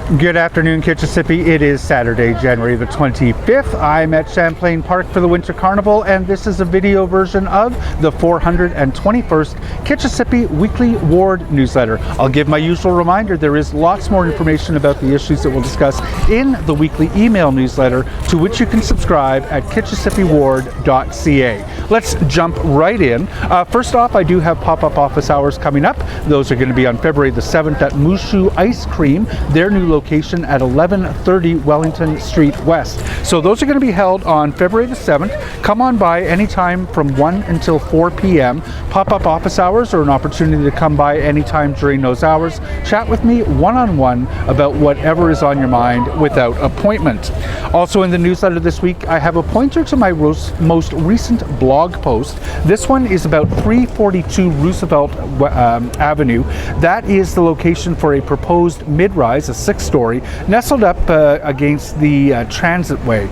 Good afternoon, Kitchissippi. It is Saturday, January the 25th. I'm at Champlain Park for the Winter Carnival, and this is a video version of the 421st Kitchissippi Weekly Ward newsletter. I'll give my usual reminder, there is lots more information about the issues that we'll discuss in the weekly email newsletter, to which you can subscribe at kitchissippiward.ca. Let's jump right in. First off, I do have pop-up office hours coming up. Those are going to be on February the 7th at Mushu Ice Cream, their new location at 1130 Wellington Street West. So those are going to be held on February the 7th. Come on by anytime from 1 until 4 p.m. Pop-up office hours are an opportunity to come by anytime during those hours. Chat with me one-on-one about whatever is on your mind without appointment. Also in the newsletter this week, I have a pointer to my most recent blog post. This one is about 342 Roosevelt Avenue. That is the location for a proposed mid-rise, a six-story, nestled up against the transitway.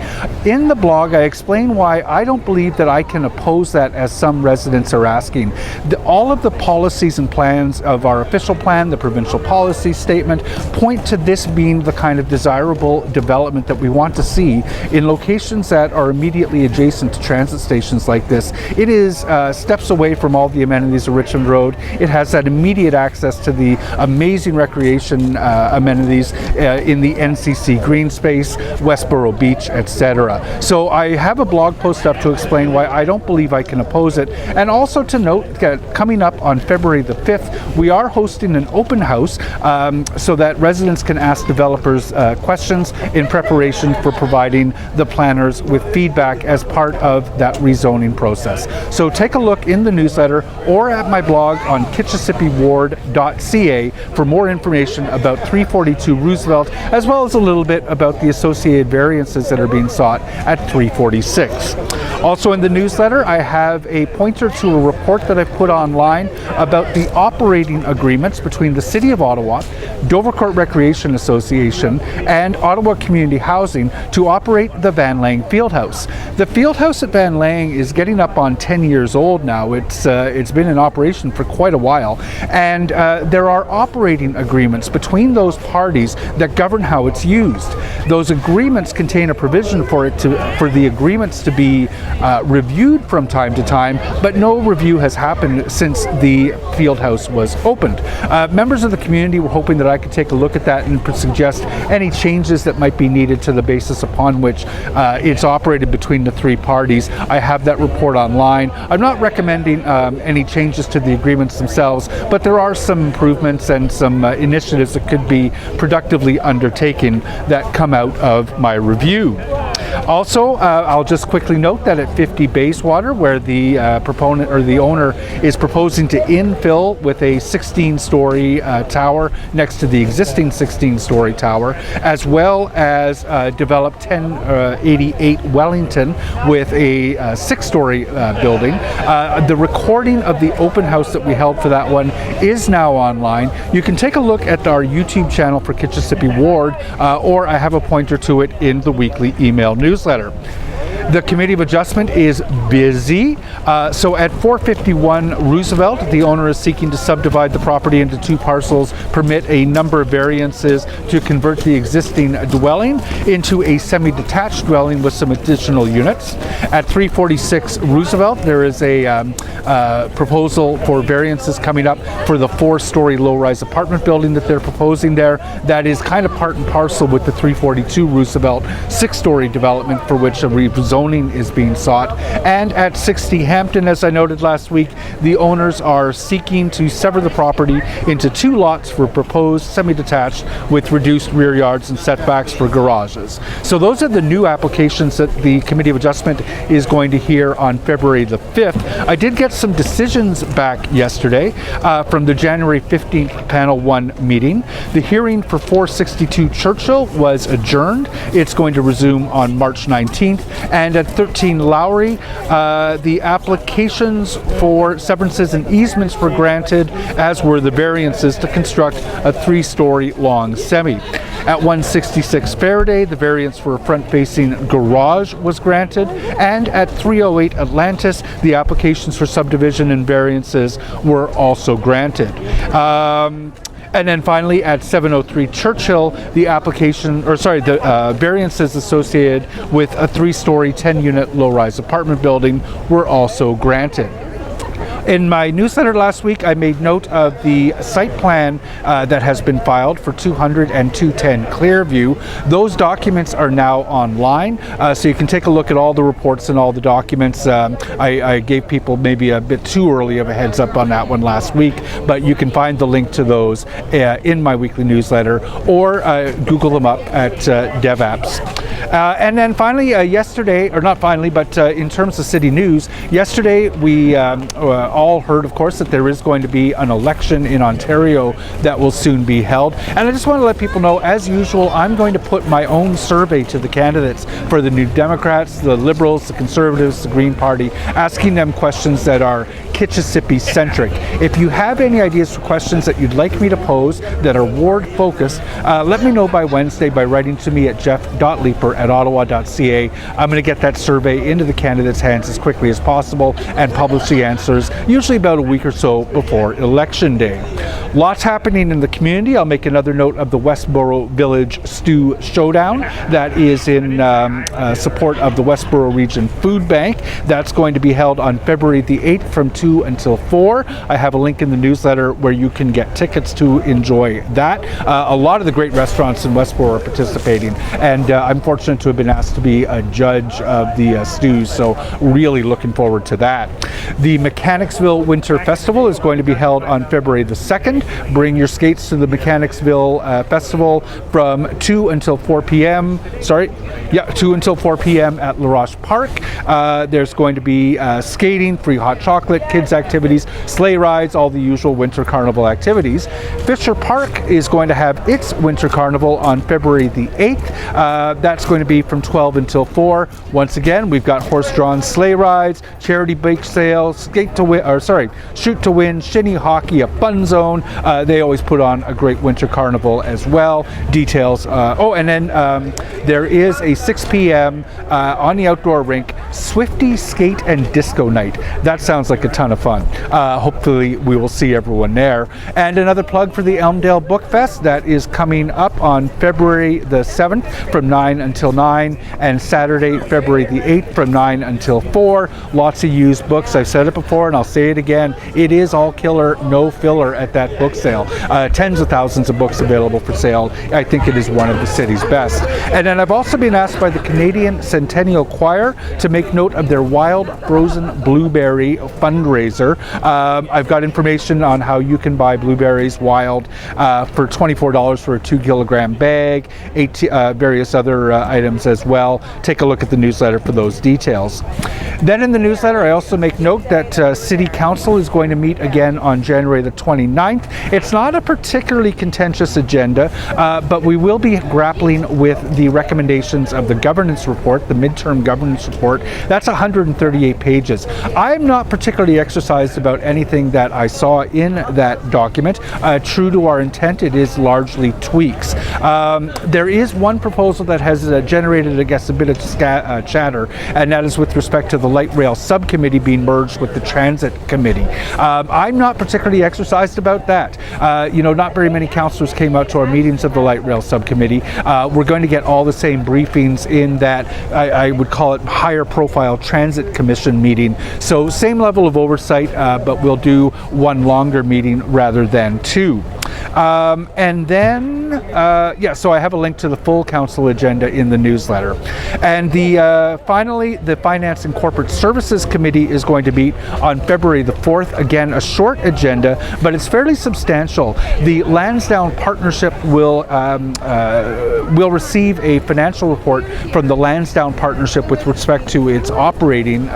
In the blog, I explain why I don't believe that I can oppose that, as some residents are asking. All of the policies and plans of our official plan, the provincial policy statement, point to this being the kind of desirable development that we want to see in locations that are immediately adjacent to transit stations like this. It is steps away from all the amenities of Richmond Road. It has that immediate access to the amazing recreation amenities in the NCC green space, Westboro Beach, etc. So I have a blog post up to explain why I don't believe I can oppose it, and also to note that coming up on February the 5th, we are hosting an open house so that residents can ask developers questions in preparation for providing the planners with feedback as part of that rezoning process. So take a look in the newsletter or at my blog on kitchissippiward.ca for more information about 342 Roosevelt, as well as a little bit about the associated variances that are being sought at 346. Also in the newsletter, I have a pointer to a report that I've put online about the operating agreements between the City of Ottawa, Dovercourt Recreation Association, and Ottawa Community Housing to operate the Van Lang Fieldhouse. The Fieldhouse at Van Lang is getting up on 10 years old now. It's been in operation for quite a while, and there are operating agreements between those parties that govern how it's used. Those agreements contain a provision for the agreements to be reviewed from time to time, but no review has happened since the Fieldhouse was opened. Members of the community were hoping that I could take a look at that and suggest any changes that might be needed to the basis upon which it's operated between the three parties. I have that report online. I'm not recommending any changes to the agreements themselves, but there are some improvements and some initiatives that could be productively undertaken that come out of my review. Also, I'll just quickly note that at 50 Bayswater, where the proponent or the owner is proposing to infill with a 16-story tower next to the existing 16-story tower, as well as develop 1088 Wellington with a 6-story building. The recording of the open house that we held for that one is now online. You can take a look at our YouTube channel for Kitchissippi Ward, or I have a pointer to it in the weekly email newsletter. The Committee of Adjustment is busy. So at 451 Roosevelt, the owner is seeking to subdivide the property into two parcels, permit a number of variances to convert the existing dwelling into a semi-detached dwelling with some additional units. At 346 Roosevelt, there is a proposal for variances coming up for the 4-story low-rise apartment building that they're proposing there. That is kind of part and parcel with the 342 Roosevelt 6-story development, for which a rezoning is being sought. And at 60 Hampton, as I noted last week, the owners are seeking to sever the property into two lots for proposed semi-detached with reduced rear yards and setbacks for garages. So those are the new applications that the Committee of Adjustment is going to hear on February the 5th. I did get some decisions back yesterday from the January 15th Panel 1 meeting. The hearing for 462 Churchill was adjourned. It's going to resume on March 19th. And at 13 Lowry, the applications for severances and easements were granted, as were the variances to construct a 3-story long semi. At 166 Faraday, the variance for a front-facing garage was granted, and at 308 Atlantis, the applications for subdivision and variances were also granted. And then finally at 703 Churchill, the variances associated with a 3-story, 10-unit low-rise apartment building were also granted. In my newsletter last week, I made note of the site plan that has been filed for 200 and 210 Clearview. Those documents are now online, so you can take a look at all the reports and all the documents. I gave people maybe a bit too early of a heads up on that one last week, but you can find the link to those in my weekly newsletter, or Google them up at DevApps. And then finally, yesterday, or not finally, but in terms of city news, yesterday we all heard, of course, that there is going to be an election in Ontario that will soon be held. And I just want to let people know, as usual, I'm going to put my own survey to the candidates for the New Democrats, the Liberals, the Conservatives, the Green Party, asking them questions that are Kitchissippi-centric. If you have any ideas for questions that you'd like me to pose that are ward-focused, let me know by Wednesday by writing to me at jeff.leeper@ottawa.ca. I'm going to get that survey into the candidates' hands as quickly as possible and publish the answers, usually about a week or so before Election Day. Lots happening in the community. I'll make another note of the Westboro Village Stew Showdown that is in support of the Westboro Region Food Bank. That's going to be held on February the 8th from 2 until 4. I have a link in the newsletter where you can get tickets to enjoy that. A lot of the great restaurants in Westboro are participating, and I'm fortunate to have been asked to be a judge of the stews, so really looking forward to that. The Mechanicsville Winter Festival is going to be held on February the 2nd. Bring your skates to the Mechanicsville Festival from 2 until 4 p.m. 2 until 4 p.m. at LaRoche Park. There's going to be skating, free hot chocolate, kids activities, sleigh rides, all the usual winter carnival activities. Fisher Park is going to have its winter carnival on February the 8th. That's going to be from 12 until 4. Once again, we've got horse-drawn sleigh rides, charity bake sales, shoot to win, shinny hockey, a fun zone. They always put on a great winter carnival as well. Details. And then there is a 6 p.m. On the outdoor rink Swifty Skate and Disco Night. That sounds like a ton of fun. Hopefully we will see everyone there. And another plug for the Elmdale Book Fest that is coming up on February the 7th from 9 until 9, and Saturday, February the 8th from 9 until 4. Lots of used books. I've said it before and I'll say it again. It is all killer, no filler at that book sale. Tens of thousands of books available for sale. I think it is one of the city's best. And then I've also been asked by the Canadian Centennial Choir to make note of their Wild Frozen Blueberry fundraiser. I've got information on how you can buy blueberries wild for $24 for a 2-kilogram bag, various other items as well. Take a look at the newsletter for those details. Then in the newsletter, I also make note that City Council is going to meet again on January the 29th. It's not a particularly contentious agenda, but we will be grappling with the recommendations of the governance report, the midterm governance report. That's 138 pages. I'm not particularly exercised about anything that I saw in that document. True to our intent, it is largely tweaks. There is one proposal that has generated, I guess, a bit of chatter, and that is with respect to the Light Rail Subcommittee being merged with the Transit Committee. I'm not particularly exercised about that. Not very many councillors came out to our meetings of the Light Rail Subcommittee. We're going to get all the same briefings in that I would call it higher profile Transit Commission meeting. So same level of oversight, but we'll do one longer meeting rather than two. And then, so I have a link to the full council agenda in the newsletter. And finally, the Finance and Corporate Services Committee is going to meet on February the 4th. Again, a short agenda, but it's fairly substantial. The Lansdowne Partnership will receive a financial report from the Lansdowne Partnership with respect to its operating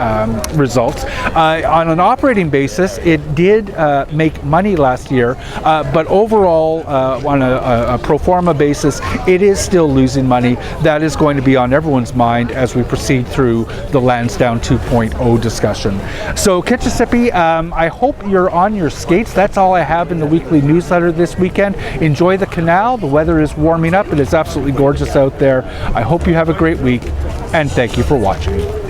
results. On an operating basis, it did make money last year, but overall, on a pro forma basis, it is still losing money. That is going to be on everyone's mind as we proceed through the Lansdowne 2.0 discussion. So Kitchissippi, I hope you're on your skates. That's all I have in the weekly newsletter this weekend. Enjoy the canal. The weather is warming up. It is absolutely gorgeous out there. I hope you have a great week, and thank you for watching.